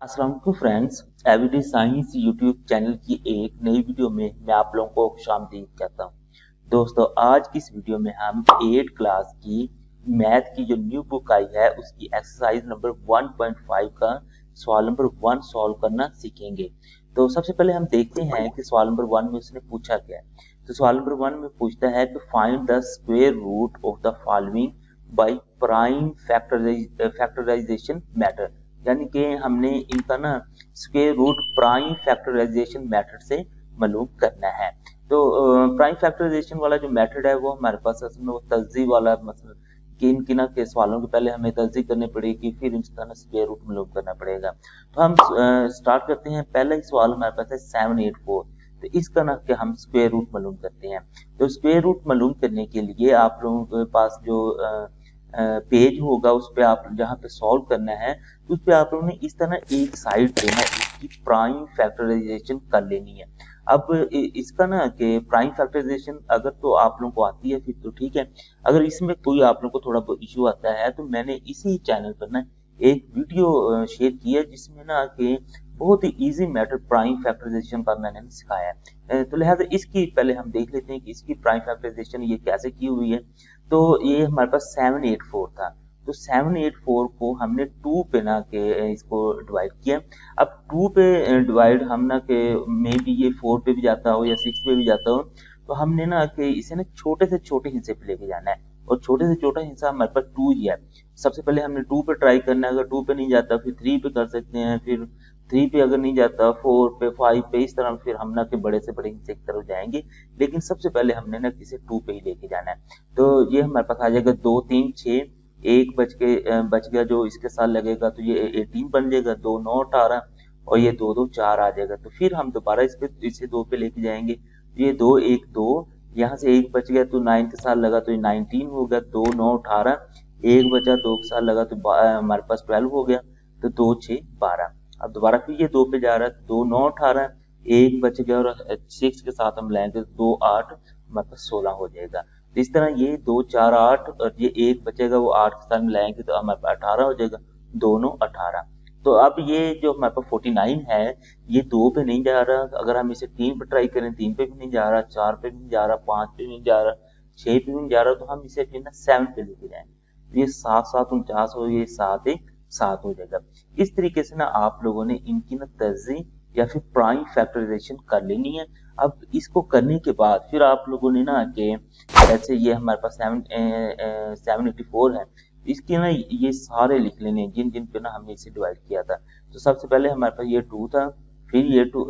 अस्सलाम वालेकुम friends, everyday science YouTube channel की एक नई वीडियो में मैं आप लोगों को खुशामदीद कहता हूँ। दोस्तों, आज की इस वीडियो में हम 8 क्लास की मैथ की जो न्यू बुक आई है उसकी एक्सरसाइज नंबर 1.5 का सवाल नंबर 1 सॉल्व करना सीखेंगे। तो सबसे पहले हम देखते हैं कि सवाल नंबर 1 में उसने पूछा क्या है। तो सवाल नंबर 1 में पूछता है कि find the square root of the following by prime factorisation method, यानी कि हमने इनका ना square root prime factorisation method से मालूम करना है। तो प्राइम फैक्टराइजेशन वाला जो मेथड है वो हमारे पास असल में वो तर्जीह वाला मतलब कि इनकी ना के सवालों के पहले हमें तर्जीह करनी पड़ेगी, फिर इनका ना स्क्वायर रूट मालूम करना पड़ेगा। तो हम स्टार्ट करते हैं। पहला ही सवाल हमारे पास है 784। तो इसका ना कि हम स्क्वायर रूट मालूम करते हैं। तो स्क्वायर रूट मालूम करने के लिए आप लोगों के पास जो पेज होगा उस पे आप जहाँ पे सॉल्व करना है तो उस पे आप लोगों ने इस तरह एक साइड पे ना इसकी प्राइम फैक्टराइजेशन कर लेनी है। अब इसका ना कि प्राइम फैक्टराइजेशन अगर तो आप लोगों को आती है फिर तो ठीक है, अगर इसमें कोई आप लोगों को थोड़ा बहुत इशू आता है तो मैंने इसी चैनल पर ना एक वीडियो शेयर की है जिसमें ना कि बहुत ही इजी मेथड प्राइम फैक्टराइजेशन का मैंने सिखाया है। तो लिहाजा इसकी पहले हम देख लेते हैं कि इसकी प्राइम फैक्टराइजेशन ये कैसे की हुई है। तो ये हमारे पास 784 था। तो 784 को हमने 2 पे ना के इसको डिवाइड किया। अब 2 पे डिवाइड हम ना के मे बी ये 4 पे भी जाता हो या 6 पे भी जाता हो, तो हमने ना कि इसे ना छोटे से छोटे हिस्से पे लेके जाना है और छोटे से छोटा हिस्सा हमारे पास 2 ही है। सबसे पहले हमने 2 पे ट्राई करना है, अगर 2 पे नहीं जाता फिर 3 पे कर सकते हैं, फिर 3 पे अगर नहीं जाता 4 पे 5 पे, इस तरह फिर हम ना के बड़े से बड़े हिस्से की तरफ जाएंगे। लेकिन सबसे पहले हमने ना किसे 2 पे ही लेके जाना है। तो ये हमारे पास आ जाएगा 2 3 6, एक बच गया जो इसके साथ लगेगा तो ये 18 बन जाएगा, 2 9 18 और ये 2 2 4 आ जाएगा। तो फिर हम दोबारा इसे 2 पे लेके जाएंगे। ये 2 1 2, यहाँ से एक बच गया तो 9 के साथ लगा तो ये 19 हो गया, 2 9 18, एक बचा 2 के साथ लगा तो हमारे पास 12 हो गया, तो 2 6 12। अब दोबारा फिर ये 2 पे जा रहा है, 2 9 18, एक बच गया और 6 के साथ हम लाएंगे 2 8, हमारे पास 16 हो जाएगा। तो इस तरह ये 2 4 8 और ये एक बचेगा वो 8 के साथ मिलाएंगे तो हमारे पास 18 हो जाएगा, दोनों 18। तो अब ये जो हमारे पास 49 है ये 2 पे नहीं जा रहा, अगर हम इसे 3 पे ट्राई करें 3 पे भी नहीं जा रहा, 4 पे भी नहीं जा रहा, 5 पे भी नहीं जा रहा, 6 पे भी नहीं जा रहा, तो हम इसे फिर ना 7 पे लेके जाएंगे। तो ये 7 7 49 हो, ये 7 1 7 हो जाएगा। इस तरीके से ना आप लोगों ने इनकी ना तर्जीह या फिर प्राइम फैक्टराइजेशन कर लेनी है। अब इसको करने के बाद फिर आप लोगों ने ना कि जैसे ये हमारे पास 784 है, इसके ना ये सारे लिख लेने हैं जिन जिन पे ना हमने इसे डिवाइड किया था। तो सबसे पहले हमारे पास ये 2 था, फिर ये 2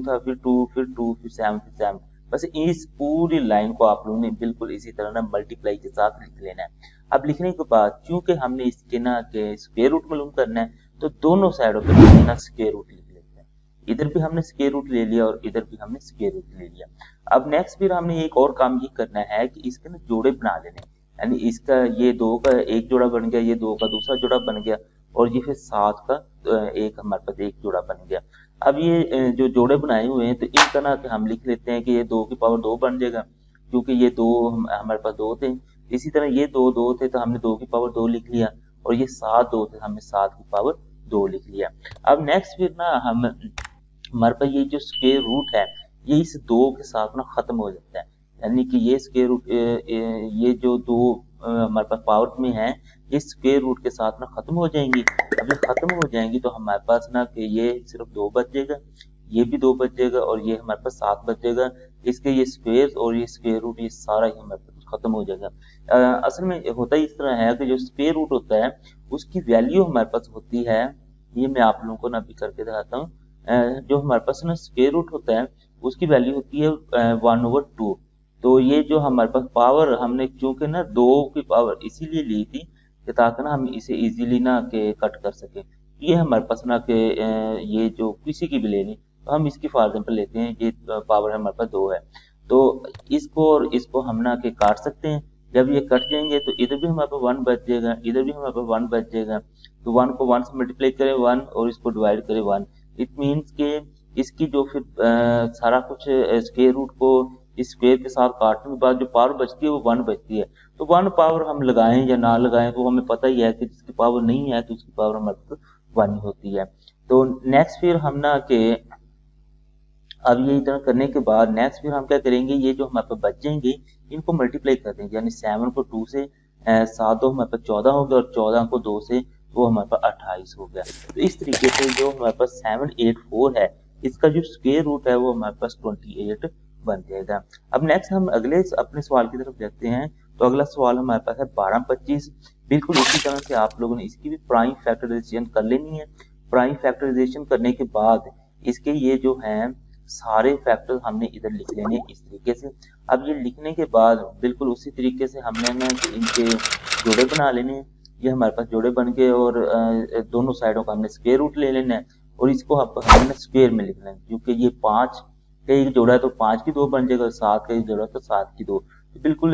था, फिर 2 फिर 2 फिर 7 फिर 7। बस इस पूरी लाइन को आप लोगों ने बिल्कुल इसी तरह ना मल्टीप्लाई के साथ लिख लेना है। अब लिखने के बाद चूंकि हमने इसके ना के स्क्वायर रूट मालूम करना है तो दोनों साइडों पे हमने ना स्क्वायर रूट लिख लेते हैं। इधर भी हमने स्क्वायर रूट ले लिया और इधर भी हमने स्क्वायर रूट ले लिया। अब नेक्स्ट फिर हमने एक और काम ये करना है कि इसके ना जोड़े बना लेने, यानी इसका ये 2 का एक जोड़ा बन गया, ये 2 का दूसरा जोड़ा बन गया और ये फिर 7 का एक हमारे पास एक जोड़ा बन गया। अब ये जो जोड़े बनाए हुए हैं तो इनका ना हम लिख लेते हैं कि ये 2 की पावर 2 बन जाएगा, क्योंकि ये 2 हमारे पास 2 थे। इसी तरह ये 2 2 थे तो हमने 2 की पावर 2 लिख लिया और ये 7 2 थे, हमने 7 की पावर 2 लिख लिया। अब नेक्स्ट फिर ना हम हमारे पास ये जो स्क्वायर रूट है ये इस 2 के साथ ना खत्म हो जाता है, यानी कि ये स्क्वायर रूट ये जो 2 हमारे पास पावर में है ये स्क्वायर रूट के साथ ना खत्म हो जाएंगी। अब ये खत्म हो जाएंगी तो हमारे पास ना कि ये सिर्फ 2 बच जाएगा, ये भी 2 बच जाएगा और ये हमारे पास 7 बच जाएगा। इसके ये स्क्वायर और ये स्क्वायर रूट ये सारा ही हमारे पास खत्म हो जाएगा। असल में होता ही इस तरह है कि जो स्क्वायर रूट होता है उसकी वैल्यू हमारे पास होती है, ये मैं आप लोगों को ना अभी करके दिखाता हूँ। जो हमारे पास ना स्क्वायर रूट होता है उसकी वैल्यू होती है 1/2। तो ये जो हमारे पास पावर हमने चूंकि ना 2 की पावर इसीलिए ली थी कि ताकि ना हम इसे इजीली ना के कट कर सके। ये हमारे पास ना के ये जो किसी की भी लेनी तो हम इसकी फॉर एग्जांपल लेते हैं, ये पावर हमारे पास 2 है तो इसको और इसको हम ना के काट सकते हैं। जब ये कट जाएंगे तो इधर भी हमारे पास 1 बच जाएगा, इधर भी हमारे पास 1 बच जाएगा। तो 1 को 1 से मल्टीप्लाई करें 1 और इसको डिवाइड करें 1, इट मीन्स के इसकी जो फिर सारा कुछ स्क्वायर रूट को इस स्क्वायर के साथ काटने के बाद जो पावर बचती है वो 1 बचती है। तो 1 पावर हम लगाएं या ना लगाएं तो हमें पता ही है कि जिसकी पावर नहीं है तो उसकी पावर हमारे पास 1 होती है। तो नेक्स्ट फिर हम ना के अब ये इतना करने के बाद नेक्स्ट फिर हम क्या करेंगे, ये जो हमारे पास बच जाएंगे इनको मल्टीप्लाई कर देंगे, यानी 7 को 2 से 7 दो हमारे पास 14 हो गया और 14 को 2 से वो हमारे पास 28 हो गया। तो इस तरीके से जो हमारे पास 784 है इसका जो स्क्वायर रूट है वो हमारे पास 28 बन जाएगा। अब नेक्स्ट हम अगले अपने सवाल की तरफ देखते हैं। तो अगला सवाल हमारे पास है 1225। बिल्कुल इसी तरह से आप लोगों ने इसकी भी प्राइम फैक्टराइजेशन कर लेनी है। प्राइम फैक्टराइजेशन करने के बाद इसके ये जो हैं सारे फैक्टर हमने इधर लिख लेने इस तरीके से। अब ये लिखने के बाद बिल्कुल उसी तरीके से हमने ना इनके जोड़े बना लेने हैं। ये हमारे पास जोड़े बन गए और दोनों साइडों का हमने स्क्वायर रूट ले लेना है और इसको हमने स्क्वायर में लिखना है, क्योंकि ये 5 का एक जोड़ा है तो 5 की 2 बन जाएगा, 7 का एक जोड़ा तो 7 की 2। तो बिल्कुल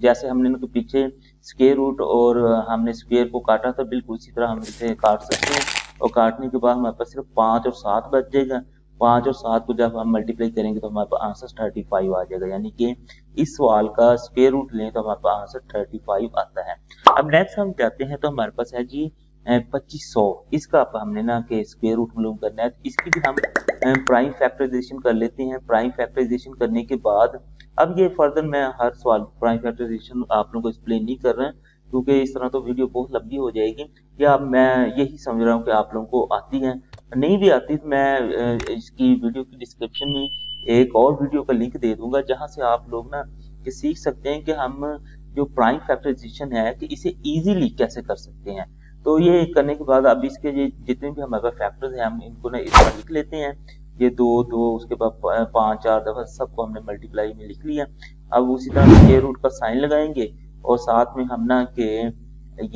जैसे हमने ना पीछे स्क्वायर रूट और हमने स्क्वायर को काटा था, बिल्कुल इसी तरह हम इसे काट सकते हैं। और काटने के बाद हमारे पास सिर्फ 5 और 7 बच जाएगा। 5 और 7 को जब हम मल्टीप्लाई करेंगे तो हमारे पास आंसर 35 आ जाएगा, यानी कि इस सवाल का स्क्वायर रूट लें तो हमारे पास आंसर 35 आता है। अब नेक्स्ट हम जाते हैं तो हमारे पास है जी 2500। इसका हमने ना के स्क्वायर रूट मालूम करना है, तो इसकी भी हम प्राइम फैक्टराइजेशन कर लेते हैं। प्राइम फैक्टराइजेशन करने के बाद अब ये फर्दर मैं हर सवाल प्राइम फैक्टराइजेशन आप लोगों को एक्सप्लेन नहीं कर रहे हैं, क्योंकि इस तरह तो वीडियो बहुत लंबी हो जाएगी। या मैं यही समझ रहा हूँ कि आप लोगों को आती है, नहीं भी आती तो मैं इसकी वीडियो की डिस्क्रिप्शन में एक और वीडियो का लिंक दे दूंगा, जहां से आप लोग ना कि सीख सकते हैं कि हम जो प्राइम फैक्टराइजेशन है कि इसे इजीली कैसे कर सकते हैं। तो ये करने के बाद अब इसके जितने भी हमारे पास फैक्टर्स हैं हम इनको ना इस तरह लिख लेते हैं। ये 2 2 उसके बाद 5 4 दफा सबको हमने मल्टीप्लाई में लिख लिया। अब उसी तरह स्क्वायर रूट का साइन लगाएंगे और साथ में हम ना के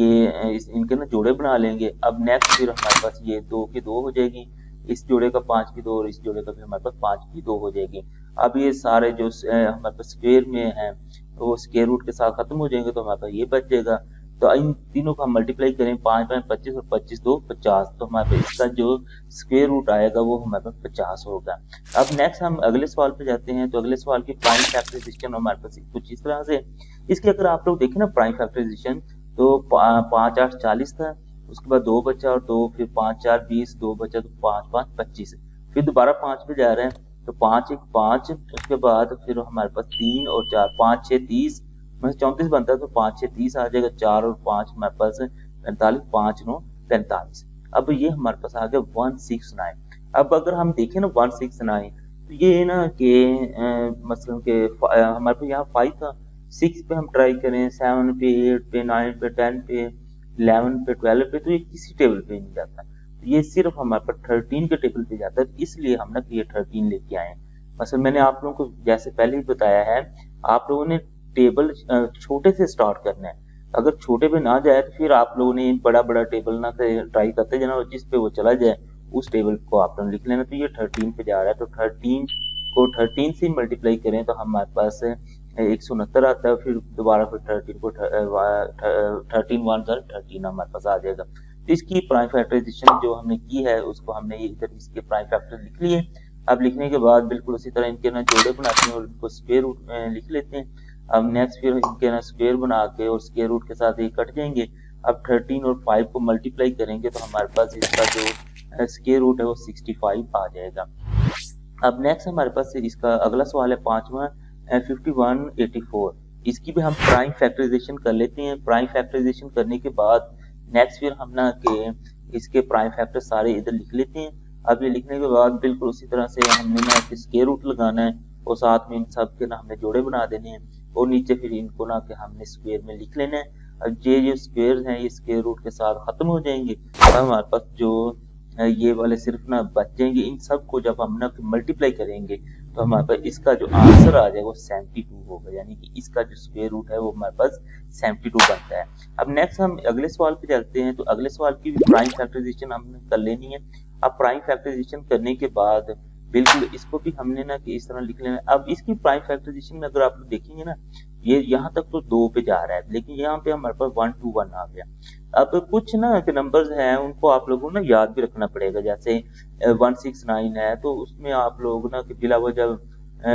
ये इनके ना जोड़े बना लेंगे। अब नेक्स्ट फिर हमारे पास ये 2 की 2 हो जाएगी, इस जोड़े का 5 की 2 और इस जोड़े का भी हमारे पास 5 की 2 हो जाएगी। अब ये सारे जो हमारे पास स्क्वायर में है तो वो स्क्वायर रूट के साथ खत्म हो जाएंगे, तो हमारे पास ये बच जाएगा। तो इन तीनों को हम मल्टीप्लाई करें, 5 5 25 और 25 2 50, तो हमारे पास इसका जो स्क्वायर रूट आएगा वो हमारे पास 50 होगा। अब नेक्स्ट हम अगले सवाल पे जाते हैं। तो अगले सवाल की प्राइम फैक्टराइजेशन हमारे पास कुछ इस तरह से। इसके अगर आप लोग देखें ना प्राइम फैक्टराइजेशन, तो 5 8 40 था, उसके बाद 2 बचा और 2, फिर 5 4 20, 2 बचा तो 5 5 25, फिर दोबारा 5 पे जा रहे हैं तो 5 1 5, उसके बाद फिर हमारे पास 3 और 4 5 6 30 34 बनता है, तो 5 6 30 आ जाएगा, 4 और 5 हमारे पास 45, 5 9 45। अब ये हमारे पास आ गया 169। अब अगर हम देखें ना 169, तो ये ना कि मसलन के हमारे पास यहाँ 5 था, 6 पे हम ट्राई करें, 7 पे 8 पे 9 पे 10 पे 11 पे 12 पे, तो ये किसी टेबल पे नहीं जाता। तो ये सिर्फ हमारे पास 13 के टेबल पे जाता है, इसलिए हम ना ये 13 लेके आए। मसलन मैंने आप लोगों को जैसे पहले ही बताया है, आप लोगों ने टेबल छोटे से स्टार्ट करना है। अगर छोटे पे ना जाए तो फिर आप लोगों ने बड़ा बड़ा टेबल ना ट्राई करते जाना, और जिस पे वो चला जाए उस टेबल को आप लोगों ने लिख लेना। तो ये 13 पे जा रहा है, तो 13 को 13 से मल्टीप्लाई करें तो हमारे पास 169 आता है, फिर दोबारा फिर 13 को 13 1 13 हमारे पास आ जाएगा। तो इसकी प्राइम फैक्टराइजेशन जो हमने की है उसको हमने इधर इसके प्राइम फैक्टर लिख लिए। अब लिखने के बाद बिल्कुल उसी तरह इनके ना जोड़े बनाते हैं और इनको स्क्वायर रूट में लिख लेते हैं। अब नेक्स्ट फिर इनके ना स्क्वायर बना के और स्क्वायर रूट के साथ ये कट जाएंगे। अब 13 और 5 को मल्टीप्लाई करेंगे तो हमारे पास इसका जो स्क्वायर रूट है वो 65 आ जाएगा। अब नेक्स्ट हमारे पास इसका अगला सवाल है 5वां 5184। इसकी भी हम प्राइम फैक्टराइजेशन कर लेते हैं। प्राइम फैक्टराइजेशन करने के बाद नेक्स्ट फिर हम ना के इसके प्राइम फैक्टर सारे इधर लिख लेते हैं। अब ये लिखने के बाद बिल्कुल उसी तरह से हमने ना स्क्वायर रूट लगाना है और साथ में इन सब के ना हमने जोड़े बना देने हैं और नीचे फिर इनको ना के हमने स्क्वायर में लिख लेना है। अब ये जो स्क्वायर हैं ये स्क्वायर रूट के साथ खत्म हो जाएंगे। अब हमारे पास जो ये वाले सिर्फ ना बच जाएंगे। इन सब को जब हम ना मल्टीप्लाई करेंगे तो हमारे पास इसका जो आंसर आ जाएगा वो 72 होगा, यानी कि इसका जो स्क्वायर रूट है वो हमारे पास 72 बनता है। अब नेक्स्ट हम अगले सवाल पे चलते हैं। तो अगले सवाल की प्राइम फैक्टराइजेशन हमने कर लेनी है। अब प्राइम फैक्टराइजेशन करने के बाद बिल्कुल इसको भी हमने ना कि इस तरह लिख लेना। अब इसकी प्राइम फैक्टराइजेशन में अगर आप लोग देखेंगे ना, ये यहाँ तक तो 2 पे जा रहा है, लेकिन यहाँ पे हमारे पास 1 2 1 आ गया। अब कुछ ना कि नंबर्स हैं उनको आप लोगों को ना याद भी रखना पड़ेगा। जैसे 169 है तो उसमें आप लोग ना कि बिला वजह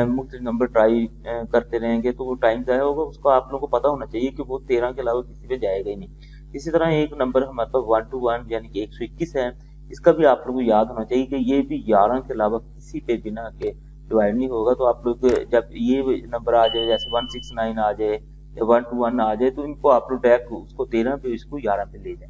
मुख्तलिफ नंबर ट्राई करते रहेंगे तो वो टाइम ज़ाया होगा। उसको आप लोगों को पता होना चाहिए कि वो 13 के अलावा किसी पे जाएगा ही नहीं। इसी तरह एक नंबर हमारे पास 1 to 1 यानी कि 121 है। इसका भी आप लोगों को याद होना चाहिए कि ये भी 11 के अलावा किसी पे भी ना के डिवाइड नहीं होगा। तो आप लोग जब ये नंबर आ जाए, जैसे 169 आ जाए या 1 to 1 आ जाए, तो इनको आप लोग डायरेक्ट उसको 13 पे, इसको 11 पे ले जाए।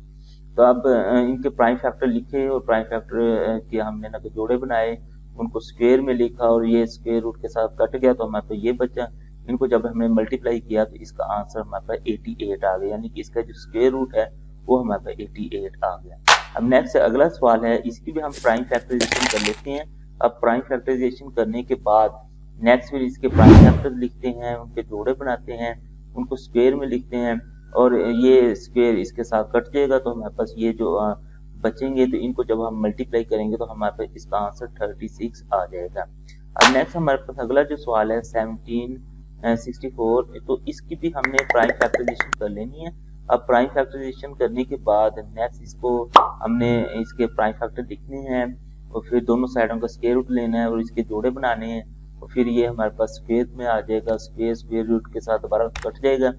तो अब इनके प्राइम फैक्टर लिखे और प्राइम फैक्टर के हमने ना जोड़े बनाए, उनको स्क्वायर में लिखा और ये स्क्वायर रूट के साथ कट गया तो हमारे पास ये बचा। इनको जब हमने मल्टीप्लाई किया तो इसका आंसर हमारे पास 88 आ गया, यानी कि इसका जो स्क्वायर रूट है वो हमारे पास 88 आ गया। अब नेक्स्ट अगला सवाल है, इसकी भी हम प्राइम फैक्टराइजेशन कर लेते हैं। अब प्राइम फैक्टराइजेशन करने के बाद नेक्स्ट फिर इसके प्राइम फैक्टर लिखते हैं, उनके जोड़े बनाते हैं, उनको स्क्वायर में लिखते हैं और ये स्क्वायर इसके साथ कट जाएगा तो हमारे पास ये जो बचेंगे, तो इनको जब हम मल्टीप्लाई करेंगे तो हमारे पास इसका आंसर 36 आ जाएगा। अब नेक्स्ट हमारे पास अगला जो सवाल है 1764, तो इसकी भी हमने प्राइम फैक्टराइजेशन कर लेनी है। अब प्राइम फैक्टराइजेशन करने के बाद नेक्स्ट इसको हमने इसके प्राइम फैक्टर लिखने हैं और फिर दोनों साइडों का स्क्वायर रूट लेना है और इसके जोड़े बनाने हैं और फिर ये हमारे पास स्क्वायर में आ जाएगा, स्क्वायर रूट के साथ दोबारा कट जाएगा,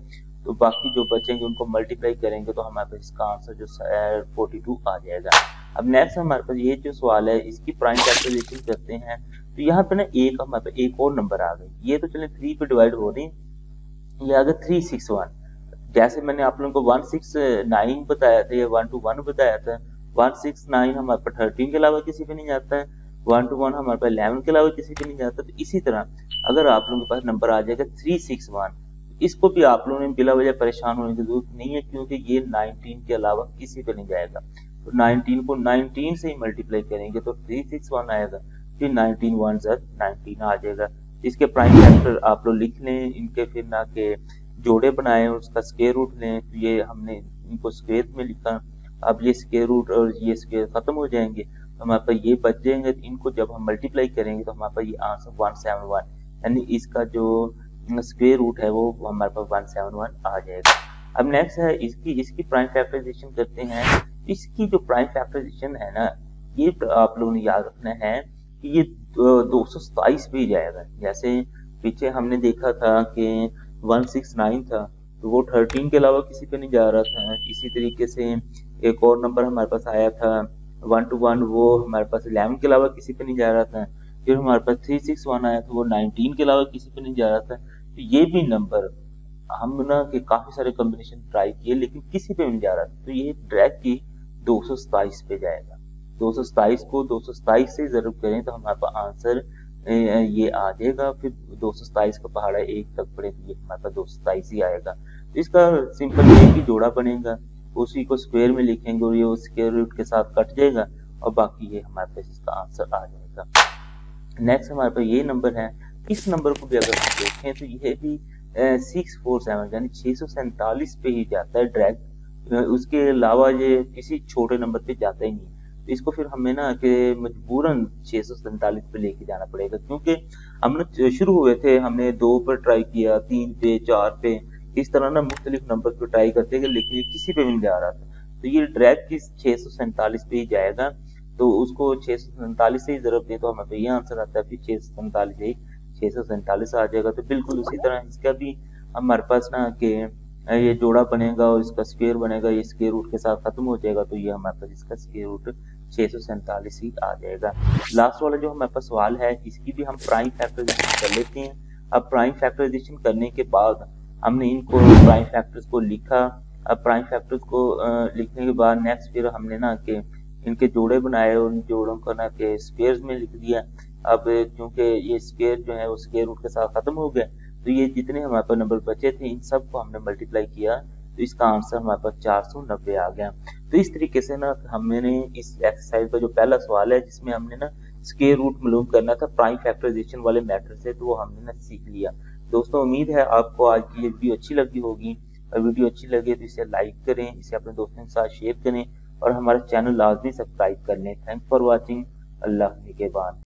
तो बाकी जो बचेंगे उनको मल्टीप्लाई करेंगे तो हमारे पास इसका आंसर जो 42 आ जाएगा। अब नेक्स्ट हमारे पास ये जो सवाल है इसकी प्राइम फैक्टराइजेशन करते हैं, तो यहाँ पे ना एक हमारे पास एक और नंबर आ गई। ये तो चले 3 पे डिवाइड हो रही, ये आ गया 361। जैसे मैंने आप लोगों को 169 बताया था या 1 to 1 बताया था, 169 हमारे पास 13 के अलावा किसी पे नहीं जाता है, 1 to 1 हमारे पास 11 के अलावा किसी पे नहीं जाता। तो इसी तरह अगर आप लोगों के पास नंबर आ जाएगा 361, इसको भी आप लोगों ने बिला वजह परेशान होने की जरूरत नहीं है, क्योंकि ये 19 के अलावा किसी पे नहीं जाएगा। तो 19 को 19 से ही मल्टीप्लाई करेंगे तो 361 आएगा, फिर 19 1 19 आ जाएगा। इसके प्राइम फैक्टर आप लोग लिख लें, इनके फिर ना के जोड़े बनाए और उसका स्क्वायर रूट लें। तो ये हमने इनको स्क्वायर में लिखा, अब ये स्क्वायर रूट और ये स्क्वायर खत्म हो जाएंगे तो हमारे पास ये बच जाएंगे। तो इनको जब हम मल्टीप्लाई करेंगे तो हमारे पास ये आंसर 171, यानी इसका जो स्क्वायर रूट है वो हमारे पास 171 आ जाएगा। अब नेक्स्ट है इसकी प्राइम फैक्टराइजेशन करते हैं। इसकी जो प्राइम फैक्टराइजेशन है ना, ये आप लोगों ने याद रखना है कि ये 227 पे ही जाएगा। जैसे पीछे हमने देखा था कि 169 था तो वो 13 के अलावा किसी पे नहीं जा रहा था। इसी तरीके से एक और नंबर हमारे पास आया था 1 to 1, वो हमारे पास 11 के अलावा किसी पे नहीं जा रहा था। फिर हमारे पास 361 आया था, वो 19 के अलावा किसी पे नहीं जा रहा था। तो ये भी नंबर हम ना कि काफी सारे कॉम्बिनेशन ट्राई किए लेकिन किसी पे नहीं जा रहा था, तो ये डायरेक्ट ही 227 पे जाएगा। 227 को 227 से जरूर करें तो हमारे पास आंसर ये आ जाएगा। फिर 227 का पहाड़ा 1 तक पड़े तो ये हमारे पास 227 ही आएगा। तो इसका सिंपल एक ही जोड़ा बनेगा, उसी को स्क्वायर में लिखेंगे और ये स्क्वायर रूट के साथ कट जाएगा और बाकी ये हमारे पास इसका आंसर आ जाएगा। नेक्स्ट हमारे पास ये नंबर है, इस नंबर को भी अगर हम देखें तो ये भी 647 यानी 647 पे ही जाता है डायरेक्ट, उसके अलावा ये किसी छोटे नंबर पे जाता ही नहीं। तो इसको फिर हमें ना कि मजबूरन 647 पे लेके जाना पड़ेगा, क्योंकि हम ना शुरू हुए थे, हमने 2 पर ट्राई किया, 3 पे, 4 पे, इस तरह ना मुख्तलिफ नंबर पे ट्राई करते गए लेकिन ये किसी पे भी नहीं जा रहा था। तो ये डायरेक्ट 647 पे ही जाएगा, तो उसको 647 से ही जरूरत दे तो हमें ये आंसर आता है, फिर 647 आ जाएगा। तो बिल्कुल उसी तरह इसका भी हमारे पास ना कि ये जोड़ा बनेगा और इसका स्क्वायर बनेगा, ये स्क्वायर रूट के साथ खत्म हो जाएगा, तो ये हमारे पास इसका स्क्वायर रूट 647 ही आ जाएगा। लास्ट वाला जो हमारे पास सवाल है इसकी भी हम प्राइम फैक्टराइजेशन कर लेते हैं। अब प्राइम फैक्टराइजेशन करने के बाद हमने इनको प्राइम फैक्टर्स को लिखा। अब प्राइम फैक्टर्स को लिखने के बाद नेक्स्ट फिर हमने ना कि इनके जोड़े बनाए और उन जोड़ों को ना कि स्क्वायर्स में लिख दिया। अब क्योंकि ये स्क्वायर जो है वो स्क्वायर रूट के साथ खत्म हो गया, तो ये जितने हमारे पास नंबर बचे थे इन सब को हमने मल्टीप्लाई किया तो इसका आंसर हमारे पास 490 आ गया। तो इस तरीके से ना हमने इस एक्सरसाइज का जो पहला सवाल है जिसमें हमने ना स्क्वायर रूट मालूम करना था प्राइम फैक्टराइजेशन वाले मैटर से, तो वो हमने ना सीख लिया। दोस्तों उम्मीद है आपको आज की ये वीडियो अच्छी लगी होगी, और वीडियो अच्छी लगे तो इसे लाइक करें, इसे अपने दोस्तों के साथ शेयर करें और हमारा चैनल लाजमी सब्सक्राइब कर लें। Thanks for watching. अल्लाह निगहबान।